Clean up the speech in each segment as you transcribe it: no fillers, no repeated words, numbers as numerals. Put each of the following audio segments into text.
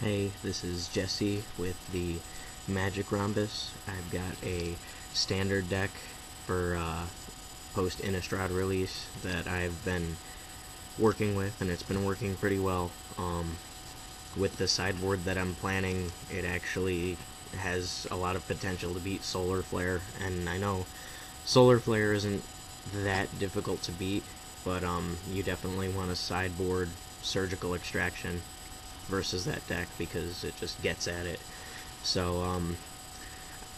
Hey, this is Jesse with the Magic Rhombus. I've got a standard deck for post Innistrad release that I've been working with, and it's been working pretty well. With the sideboard that I'm planning, it actually has a lot of potential to beat Solar Flare, and I know Solar Flare isn't that difficult to beat, but you definitely want to sideboard Surgical Extraction versus that deck because it just gets at it. So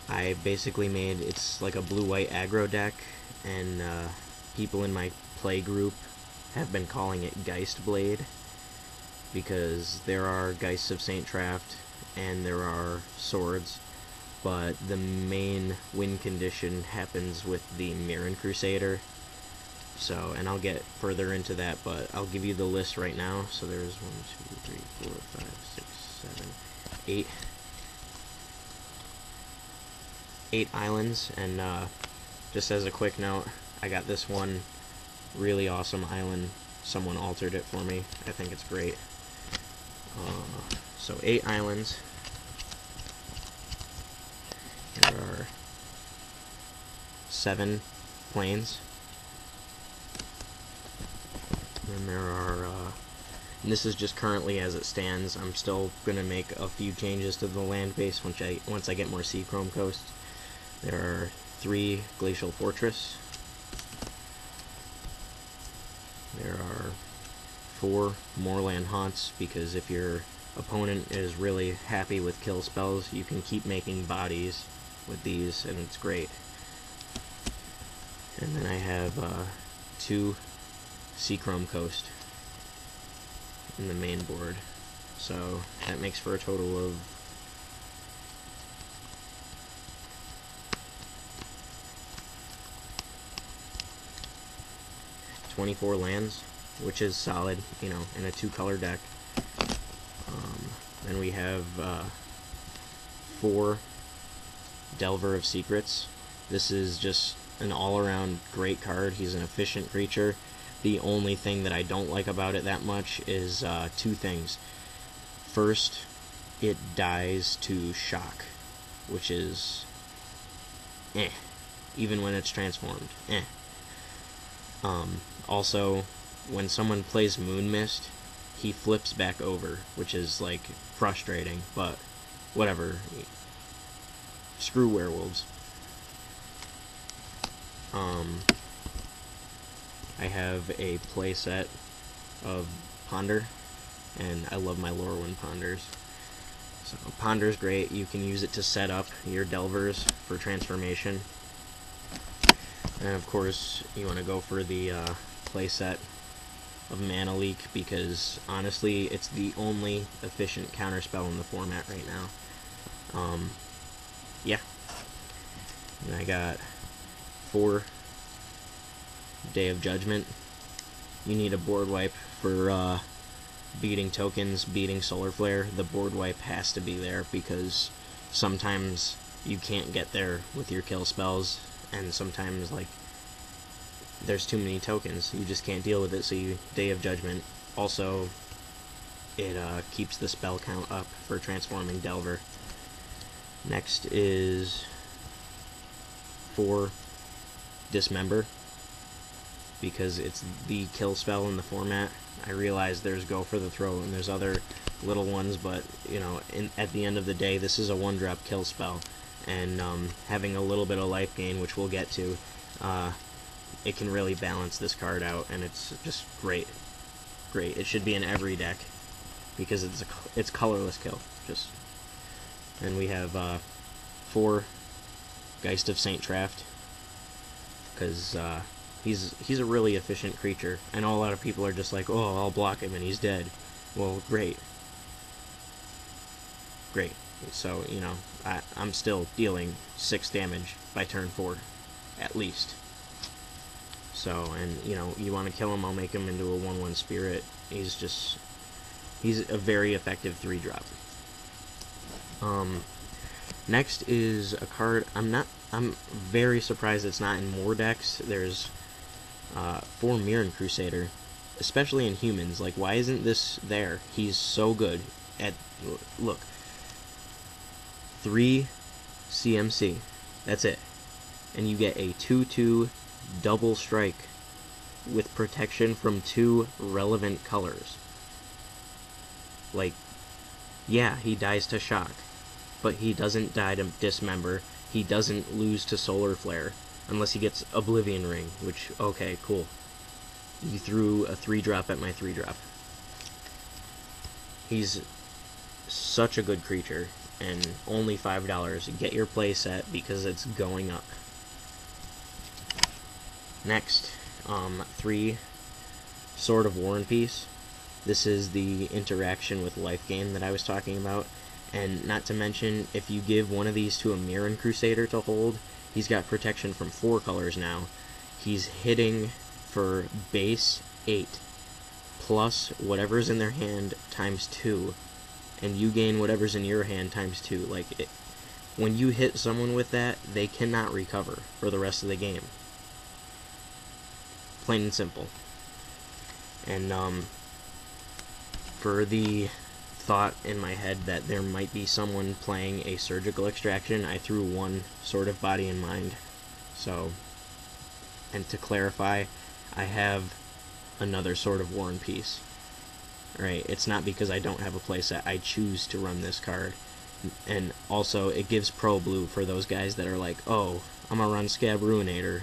I basically made, it's like a blue-white aggro deck, and people in my play group have been calling it Geist Blade because there are Geists of Saint Traft and there are swords, but the main win condition happens with the Mirren Crusader. So, and I'll get further into that, but I'll give you the list right now. So there's 1, 2, 3, 4, 5, 6, 7, 8 islands, and just as a quick note, I got this one really awesome island. Someone altered it for me. I think it's great. So 8 islands. There are 7 planes. And there are, and this is just currently as it stands. I'm still going to make a few changes to the land base once I get more Seachrome coasts. There are 3 Glacial Fortress. There are 4 Moorland Haunts, because if your opponent is really happy with kill spells, you can keep making bodies with these, and it's great. And then I have 2 Seachrome Coast in the main board, so that makes for a total of 24 lands, which is solid, you know, in a 2-color deck. Then we have 4 Delver of Secrets. This is just an all-around great card. He's an efficient creature. The only thing that I don't like about it that much is 2 things. First, it dies to shock, which is even when it's transformed. Also, when someone plays Moon Mist, he flips back over, which is like frustrating, but whatever. Screw werewolves. I have a playset of Ponder, and I love my Lorwyn Ponders. So Ponder's great. You can use it to set up your Delvers for transformation. And of course, you want to go for the playset of Mana Leak, because honestly, it's the only efficient counterspell in the format right now. Yeah. And I got 4 Day of Judgment. You need a board wipe for beating tokens, beating Solar Flare. The board wipe has to be there because sometimes you can't get there with your kill spells, and sometimes like there's too many tokens, you just can't deal with it, so you Day of Judgment. Also, it keeps the spell count up for transforming Delver. Next is 4 Dismember, because it's the kill spell in the format. I realize there's Go for the Throat and there's other little ones, but you know, at the end of the day, this is a 1-drop kill spell, and having a little bit of life gain, which we'll get to, it can really balance this card out, and it's just great. Great. It should be in every deck because it's colorless kill. And we have 4 Geist of Saint Traft, because he's a really efficient creature. I know a lot of people are just like, oh, I'll block him and he's dead. Well, great. Great. So, you know, I'm still dealing 6 damage by turn 4, at least. So, and, you know, you want to kill him, I'll make him into a 1/1 Spirit. He's a very effective 3-drop. Next is a card, I'm very surprised it's not in more decks. There's 4 Mirren Crusader, especially in humans. Like, why isn't this there? He's so good. at, look, 3 CMC. That's it. And you get a 2/2 double strike with protection from 2 relevant colors. Like, yeah, he dies to shock, but he doesn't die to dismember. He doesn't lose to solar flare unless he gets Oblivion Ring, which, okay, cool. You threw a 3-drop at my 3-drop. He's such a good creature, and only $5. Get your playset because it's going up. Next, 3 Sword of War and Peace. This is the interaction with life gain that I was talking about. And not to mention, if you give one of these to a Mirren Crusader to hold, he's got protection from 4 colors now. He's hitting for base 8, plus whatever's in their hand times 2, and you gain whatever's in your hand times 2. Like, when you hit someone with that, they cannot recover for the rest of the game. Plain and simple. And, for the thought in my head that there might be someone playing a surgical extraction, I threw one Sword of Body and Mind. So, and to clarify, I have another Sword of War and Peace. Right, it's not because I don't have a playset, I choose to run this card. And also, it gives Pro Blue for those guys that are like, oh, I'm gonna run Scab Ruinator.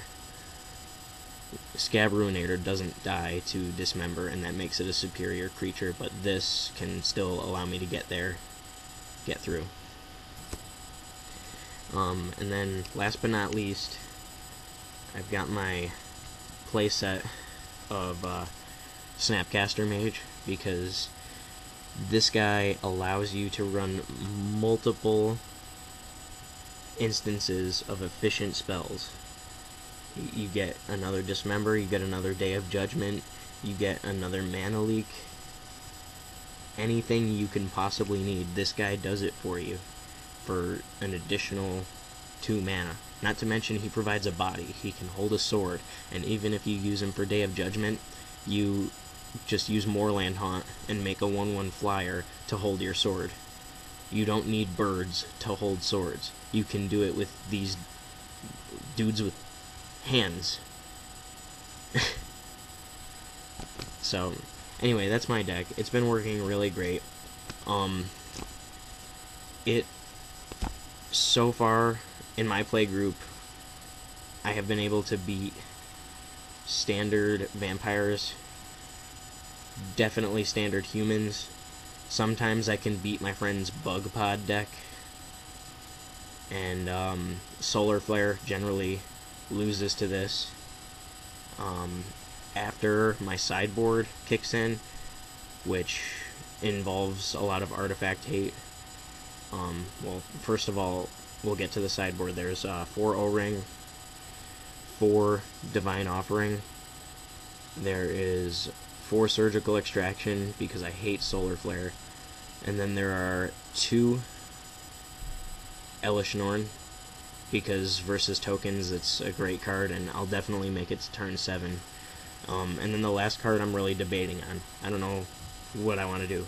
Scab Ruinator doesn't die to dismember, and that makes it a superior creature, but this can still allow me to get through. And then, last but not least, I've got my playset of Snapcaster Mage, because this guy allows you to run multiple instances of efficient spells. You get another Dismember, you get another Day of Judgment, you get another Mana Leak. Anything you can possibly need, this guy does it for you for an additional 2 mana. Not to mention he provides a body. He can hold a sword, and even if you use him for Day of Judgment, you just use Moorland Haunt and make a 1/1 flyer to hold your sword. You don't need birds to hold swords. You can do it with these dudes with hands. So, anyway, that's my deck. It's been working really great. It, so far, in my play group, I have been able to beat standard vampires, definitely standard humans. Sometimes I can beat my friend's Bug Pod deck, and Solar Flare generally loses to this. After my sideboard kicks in, which involves a lot of artifact hate, well, first of all, we'll get to the sideboard. There's 4 O-Ring, 4 Divine Offering, there is 4 Surgical Extraction, because I hate Solar Flare, and then there are 2 Elish Norn, because versus tokens it's a great card, and I'll definitely make it to turn 7. And then the last card I'm really debating on. I don't know what I want to do.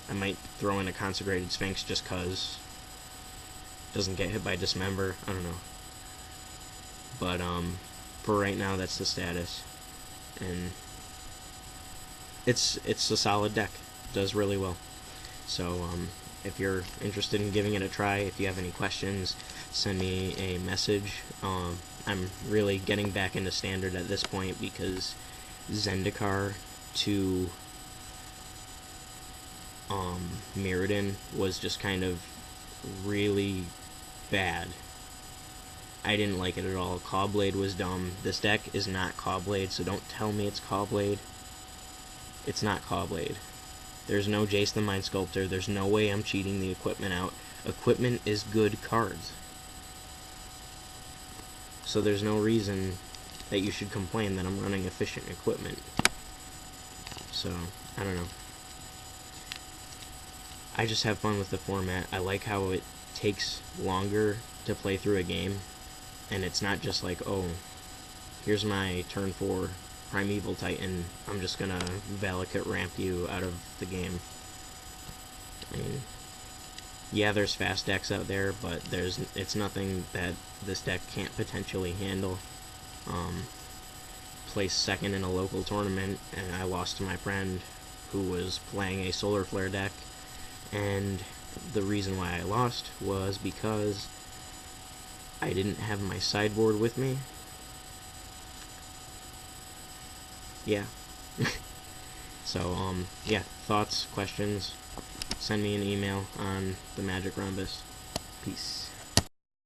I might throw in a Consecrated Sphinx just cause doesn't get hit by Dismember. I don't know. But for right now, that's the status, and it's a solid deck. It does really well. So if you're interested in giving it a try, if you have any questions, send me a message. I'm really getting back into Standard at this point because Zendikar to Mirrodin was just kind of really bad. I didn't like it at all. Cawblade was dumb. This deck is not Cawblade, so don't tell me it's Cawblade. It's not Cawblade. There's no Jace the Mind Sculptor. There's no way I'm cheating the equipment out. Equipment is good cards. So there's no reason that you should complain that I'm running efficient equipment. So, I don't know. I just have fun with the format. I like how it takes longer to play through a game, and it's not just like, oh, here's my turn 4 Primeval Titan, I'm just gonna Valakut ramp you out of the game. I mean, yeah, there's fast decks out there, but it's nothing that this deck can't potentially handle. Placed second in a local tournament, and I lost to my friend who was playing a Solar Flare deck, and the reason why I lost was because I didn't have my sideboard with me. Yeah. So, yeah, thoughts, questions, send me an email on the Magic Rhombus. Peace.